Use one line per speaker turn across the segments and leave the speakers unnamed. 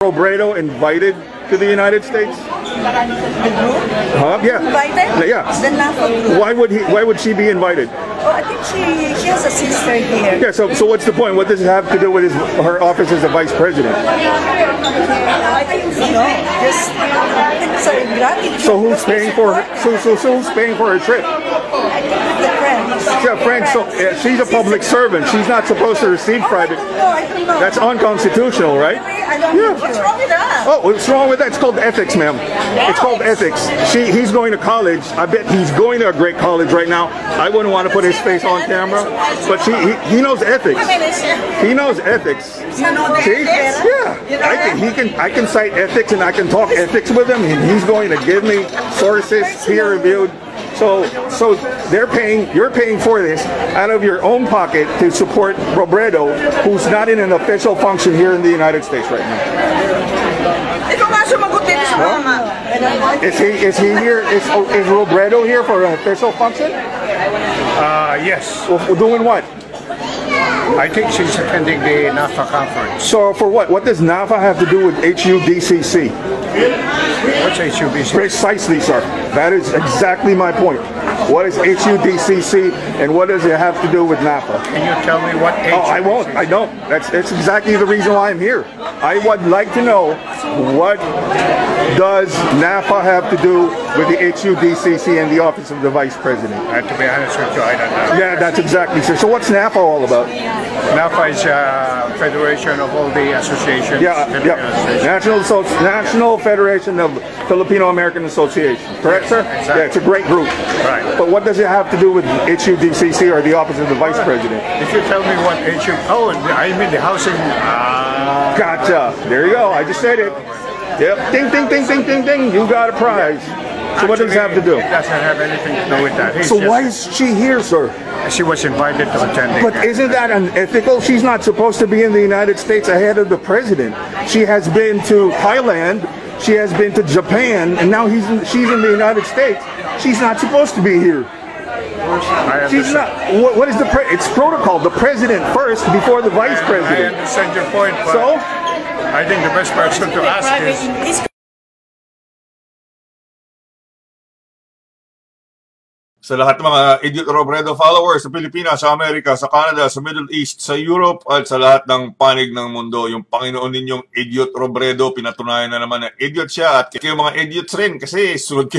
Robredo invited to the United States? Yeah.
Invited?
Yeah.
The NAFA group.
Why would she be invited?
Oh, I think she has a sister here.
Yeah, so what's the point? What does it have to do with her office as a vice president?
I think, just sorry, gratitude.
So who's paying for her? So who's paying for her trip?
I think the friends.
Yeah, friends. So she's a public servant. She's not supposed to receive private.
I don't know.
That's unconstitutional, right?
I don't know. What's wrong with that?
Oh, what's wrong with that? It's called ethics, ma'am. It's called ethics. He's going to college. I bet he's going to a great college right now. I wouldn't want to put his face on camera, but he knows ethics. He knows ethics. See? Yeah. I can cite ethics and I can talk ethics with him, and he's going to give me sources, peer reviewed. So you're paying for this out of your own pocket to support Robredo, who's not in an official function here in the United States right now. Is he here? Is Robredo here for an official function?
Yes.
Well, doing what?
I think she's attending the NAFA conference.
So for what? What does NAFA have to do with HUDCC?
What's HUDCC?
Precisely, sir. That is exactly my point. What is HUDCC and what does it have to do with NAFA?
Can you tell me what HUDCC?
Oh, I won't. I don't. That's exactly the reason why I'm here. I would like to know, what does NAFA have to do with the HUDCC and the Office of the Vice President?
To be honest with you, I don't know.
Yeah, that's exactly, sir. So what's NAFA all about?
NAFA is a federation of all the associations.
Yeah. National Federation of Filipino American Associations. Correct, sir?
Exactly.
Yeah, it's a great group.
Right.
But what does it have to do with HUDCC or the Office of the Vice President?
If you tell me what I mean the housing.
Gotcha. There you go. I just said it. Yep. Ding, ding, ding, ding, ding, ding. You got a prize. So what does it have to do?
It doesn't have anything to do with that.
So why is she here, sir?
She was invited to attend.
But isn't that unethical? She's not supposed to be in the United States ahead of the president. She has been to Thailand. She has been to Japan, and now she's in the United States. She's not supposed to be here. She's not. What is it's protocol. The president first before the vice president.
I understand your point, but
so
I think the best person to ask is.
Sa lahat ng mga Idiot Robredo followers sa Pilipinas, sa Amerika, sa Canada, sa Middle East, sa Europe, at sa lahat ng panig ng mundo, yung Panginoon ninyong Idiot Robredo, pinatunayan na naman na idiot siya. At kayo mga idiots rin, kasi sunod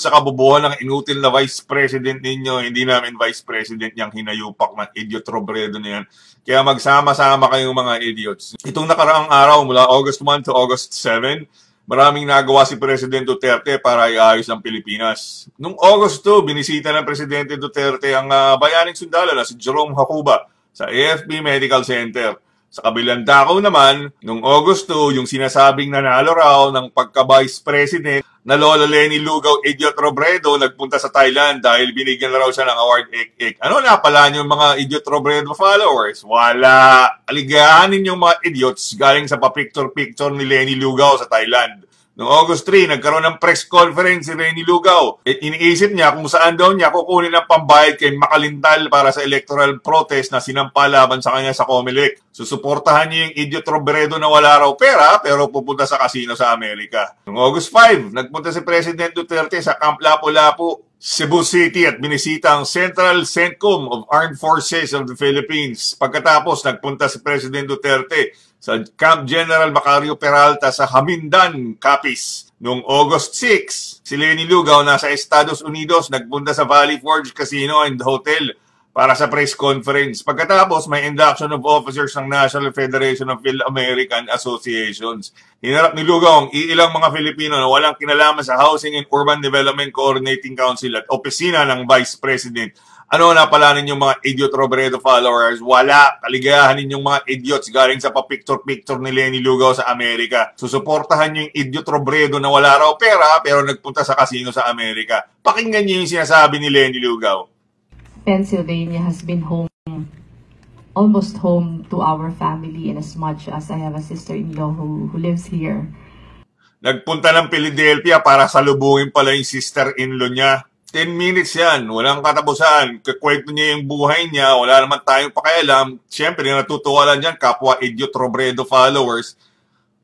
sa kabubuhan ng inutil na Vice President ninyo. Hindi namin Vice President yung hinayupak ng Idiot Robredo na yan. Kaya magsama-sama kayong mga idiots. Itong nakaraang araw, mula August 1 to August 7, maraming nagawa si President Duterte para iayos ang Pilipinas. Noong August 2, binisita ng Presidente Duterte ang bayaning sundalo na si Jerome Hacuba sa AFP Medical Center. Sa kabilang dako naman, noong August 2, yung sinasabing nanalo raw ng pagka-Vice President na Lola Leni Lugaw Idiot Robredo nagpunta sa Thailand dahil binigyan na raw siya ng award ek-ek. Ano na pala yung mga Idiot Robredo followers? Wala! Aligahanin yung mga idiots galing sa pa-picture-picture ni Leni Lugaw sa Thailand. Noong August 3, nagkaroon ng press conference si Leni Lugaw. Iniisip niya kung saan daw niya kukunin ang pambayad kay Makalintal para sa electoral protest na sinampa laban sa kanya sa Comelec. Susuportahan niya yung Idiot Robredo na wala raw pera pero pupunta sa casino sa Amerika. Noong August 5, nagpunta si President Duterte sa Camp Lapu-Lapu, Cebu City at binisita ang Central CENTCOM of Armed Forces of the Philippines. Pagkatapos, nagpunta si President Duterte sa Camp General Macario Peralta sa Hamindan, Capiz. Noong August 6, si Leni Lugaw nasa Estados Unidos, nagpunta sa Valley Forge Casino and Hotel para sa press conference. Pagkatapos, may induction of officers ng National Federation of Phil-American Associations. Hinarap ni Lugaw ang iilang mga Filipino na walang kinalaman sa Housing and Urban Development Coordinating Council at opisina ng Vice President. Ano na pala ninyong mga Idiot Robredo followers? Wala. Kaligayahan ninyong mga idiots galing sa pa-picture-picture ni Leni Lugaw sa Amerika. Susuportahan niyo yung Idiot Robredo na wala raw pera pero nagpunta sa casino sa Amerika. Pakinggan niyo yung sinasabi ni Leni Lugaw.
Pennsylvania has been home almost home to our family, in as much as I have a sister-in-law who lives here.
Nagpunta ng Philadelphia para salubungin pala yung sister-in-law niya. 10 minutes yan, walang katapusan. Kakwento niya yung buhay niya, wala naman tayong pakialam. Siyempre, natutuwa lang dyan, kapwa Idiot Robredo followers.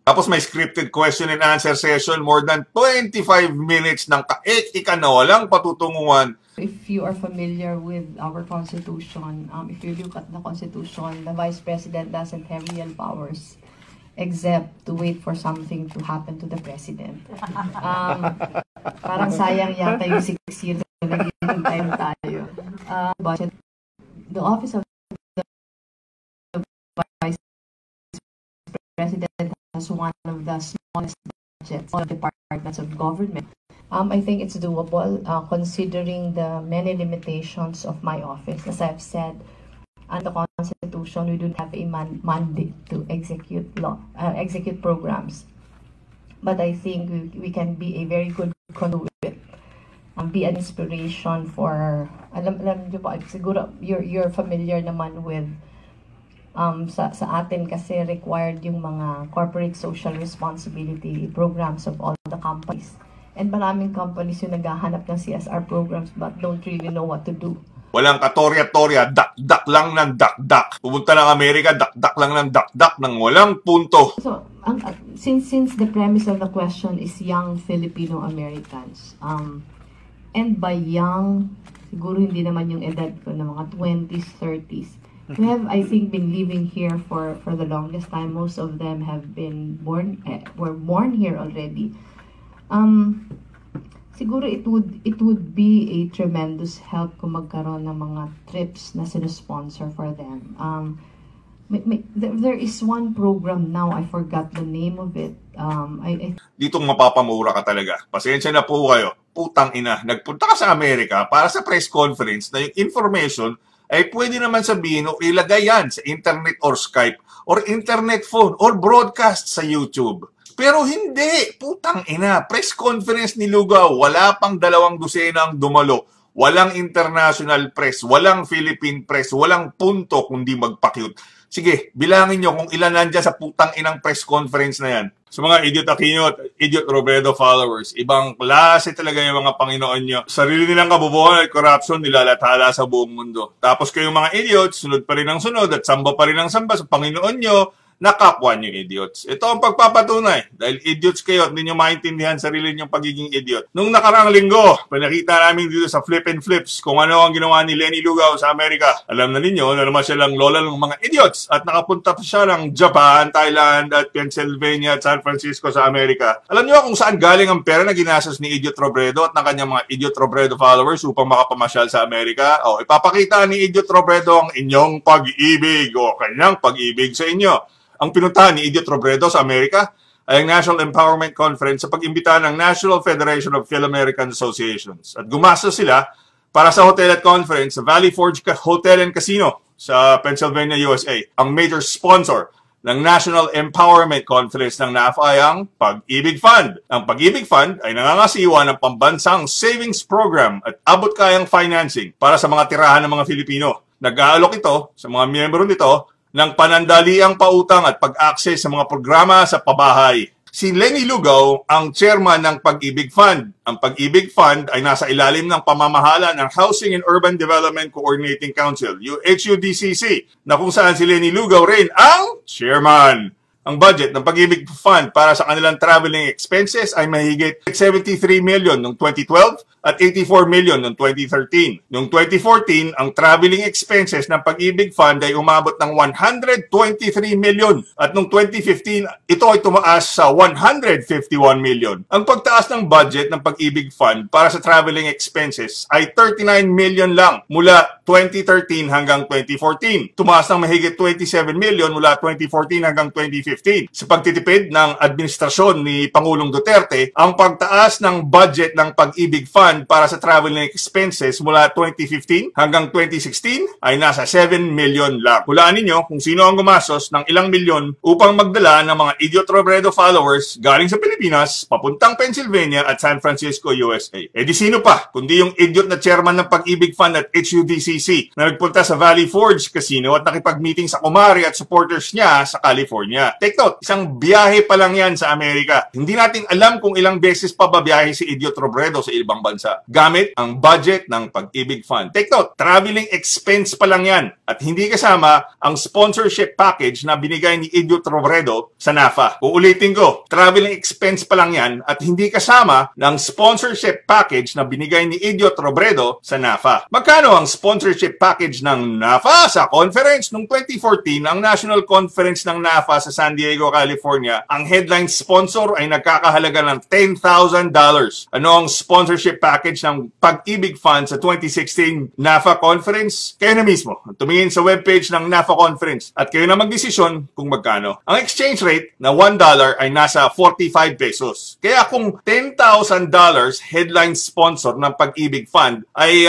Tapos may scripted question and answer session, more than 25 minutes ng kaek-ika na walang patutunguhan.
If you are familiar with our Constitution, if you look at the Constitution, the Vice President doesn't have real powers except to wait for something to happen to the President. Parang sayang yata yung 6 years na naghihintay tayo. Budget, the office of the Vice President has one of the smallest budgets of departments of government. I think it's doable considering the many limitations of my office. As I've said, under the Constitution, we don't have a mandate to execute programs. But I think we can be a very good conduit, be an inspiration for, alam niyo po, siguro you're familiar naman with, sa atin kasi required yung mga corporate social responsibility programs of all the companies. And maraming companies yung naghahanap ng CSR programs but don't really know what to do.
Walang katorya-torya, dak-dak lang ng dak-dak. Pumunta ng Amerika, dak-dak lang ng dak-dak ng walang punto.
So, since the premise of the question is young Filipino Americans, and by young, siguro hindi naman yung edad ko na mga 20s, 30s. We have, I think, been living here for the longest time. Most of them have been were born here already. Siguro it would be a tremendous help kung magkaroon ng mga trips na sino-sponsor for them. There is one program now, I forgot the name of it.
Ditong mapapamura ka talaga. Pasensya na po kayo. Putang ina, nagpunta ka sa Amerika para sa press conference na yung information ay pwede naman sabihin o ilagay yan sa internet or Skype or internet phone or broadcast sa YouTube. Pero hindi, putang ina, press conference ni Lugaw, wala pang 2 dosena ang dumalo. Walang international press, walang Philippine press, walang punto kundi magpa-cute. Sige, bilangin nyo kung ilan nandyan sa putang inang press conference na yan. Sa mga Idiot Aquino at Idiot Robredo followers, ibang klase talaga yung mga Panginoon nyo. Sarili nilang kabubuhan at corruption nilalathala sa buong mundo. Tapos kayong mga idiots, sunod pa rin ang sunod at samba pa rin ang samba sa Panginoon nyo, na kapwa nyo idiots. Ito ang pagpapatunay. Dahil idiots kayo at hindi nyo maintindihan sarili nyong pagiging idiot. Nung nakaraang linggo, pinakita namin dito sa Flip and Flips kung ano ang ginawa ni Lenny Lugaw sa Amerika. Alam na ninyo na naman siya lang lola ng mga idiots at nakapunta pa siya ng Japan, Thailand at Pennsylvania at San Francisco sa Amerika. Alam nyo kung saan galing ang pera na ginastos ni Idiot Robredo at ng kanyang mga Idiot Robredo followers upang makapamasyal sa Amerika? O, ipapakita ni Idiot Robredo ang inyong pag-ibig o kanyang pag-ibig sa inyo. Ang pinuntahan ni Idiot Robredo sa Amerika ay ang National Empowerment Conference sa pag-imbita ng National Federation of Phil-American Associations. At gumastos sila para sa hotel at conference sa Valley Forge Hotel and Casino sa Pennsylvania, USA. Ang major sponsor ng National Empowerment Conference ng NAFA ay ang Pag-ibig Fund. Ang Pag-ibig Fund ay nangangasiwa ng pambansang savings program at abot-kayang financing para sa mga tirahan ng mga Filipino. Nag-aalok ito sa mga miyembro nito ng panandaliang pautang at pag-access sa mga programa sa pabahay. Si Lenny Lugaw ang chairman ng Pag-ibig Fund. Ang Pag-ibig Fund ay nasa ilalim ng pamamahala ng Housing and Urban Development Coordinating Council, HUDCC, na kung saan si Lenny Lugaw rin ang chairman. Ang budget ng Pag-ibig Fund para sa kanilang traveling expenses ay mahigit 73 million noong 2012 at 84 million noong 2013. Noong 2014, ang traveling expenses ng Pag-ibig Fund ay umabot ng 123 million at noong 2015, ito ay tumaas sa 151 million. Ang pagtaas ng budget ng Pag-ibig Fund para sa traveling expenses ay 39 million lang mula 2013 hanggang 2014. Tumaas ng mahigit 27 million mula 2014 hanggang 2015. Sa pagtitipid ng administrasyon ni Pangulong Duterte, ang pagtaas ng budget ng Pag-ibig Fund fund para sa traveling expenses mula 2015 hanggang 2016 ay nasa 7 million lang. Hulaan ninyo kung sino ang gumastos ng ilang milyon upang magdala ng mga Idiot Robredo followers galing sa Pilipinas, papuntang Pennsylvania at San Francisco, USA. Eh di sino pa, kundi yung idiot na chairman ng Pag-ibig Fund at HUDCC na nagpunta sa Valley Forge Casino at nakipag-meeting sa kumari at supporters niya sa California. Take note, isang biyahe pa lang yan sa Amerika. Hindi natin alam kung ilang beses pa babiyahe si Idiot Robredo sa ibang bansa gamit ang budget ng Pag-ibig Fund. Take note, traveling expense pa lang yan at hindi kasama ang sponsorship package na binigay ni Idiot Robredo sa NAFA. Uulitin ko, traveling expense pa lang yan at hindi kasama ng sponsorship package na binigay ni Idiot Robredo sa NAFA. Magkano ang sponsorship package ng NAFA sa conference noong 2014, ang National Conference ng NAFA sa San Diego, California? Ang headline sponsor ay nagkakahalaga ng $10,000. Ano ang sponsorship package ng Pag-ibig Fund sa 2016 NAFA Conference? Kayo na mismo. Tumingin sa webpage ng NAFA Conference at kayo na magdesisyon kung magkano. Ang exchange rate na $1 ay nasa 45 pesos. Kaya kung $10,000 headline sponsor ng Pag-ibig Fund ay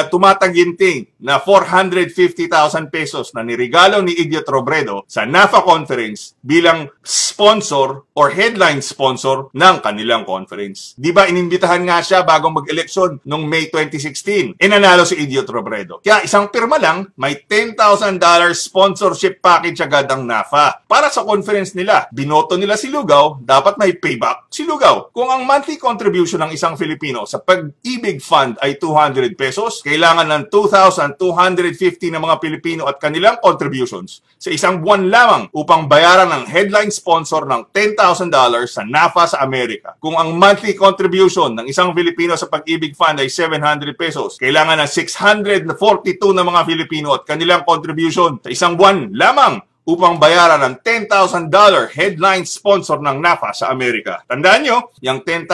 tumataginting na 450,000 pesos na niregalo ni Idiot Robredo sa NAFA Conference bilang sponsor or headline sponsor ng kanilang conference. Di ba inimbitahan nga siya bago mag-eleksyon noong May 2016? Inanalo si Idiot Robredo. Kaya isang pirma lang, may $10,000 sponsorship package agad ang NAFA. Para sa conference nila, binoto nila si Lugaw, dapat may payback si Lugaw. Kung ang monthly contribution ng isang Filipino sa Pag-ibig Fund ay 200 pesos, kailangan ng 2,250 ng mga Pilipino at kanilang contributions sa isang buwan lamang upang bayaran ng headline sponsor ng $10,000 sa NAFA sa Amerika. Kung ang monthly contribution ng isang Filipino sa Pag-ibig Fund ay 700 pesos, kailangan ng 642 ng mga Filipino at kanilang contribution sa isang buwan lamang upang bayaran ng $10,000 headline sponsor ng NAFA sa Amerika. Tandaan nyo, yung $10,000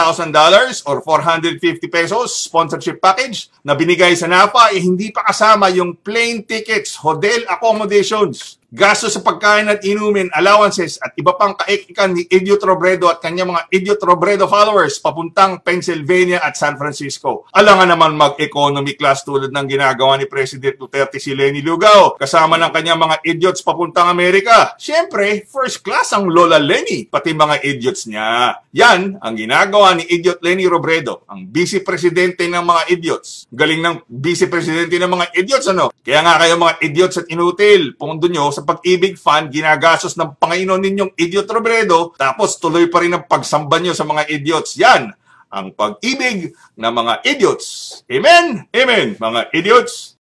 or 450 pesos sponsorship package na binigay sa NAFA ay hindi pa kasama yung plane tickets, hotel accommodations, gastos sa pagkain at inumin, allowances at iba pang kaikikan ni Idiot Robredo at kanyang mga Idiot Robredo followers papuntang Pennsylvania at San Francisco. Alangan naman mag-economy class tulad ng ginagawa ni President Duterte si Leni Lugao kasama ng kanyang mga idiots papuntang Amerika. Siyempre, first class ang Lola Leni, pati mga idiots niya. Yan ang ginagawa ni Idiot Leni Robredo, ang vice-presidente ng mga idiots. Galing ng vice-presidente ng mga idiots, ano? Kaya nga kayo mga idiots at inutil, pondo nyo sa Pag-ibig Fund, ginagastos ng Panginoon ninyong Idiot Robredo, tapos tuloy pa rin ang pagsamba nyo sa mga idiots. Yan ang pag-ibig ng mga idiots. Amen? Amen, mga idiots.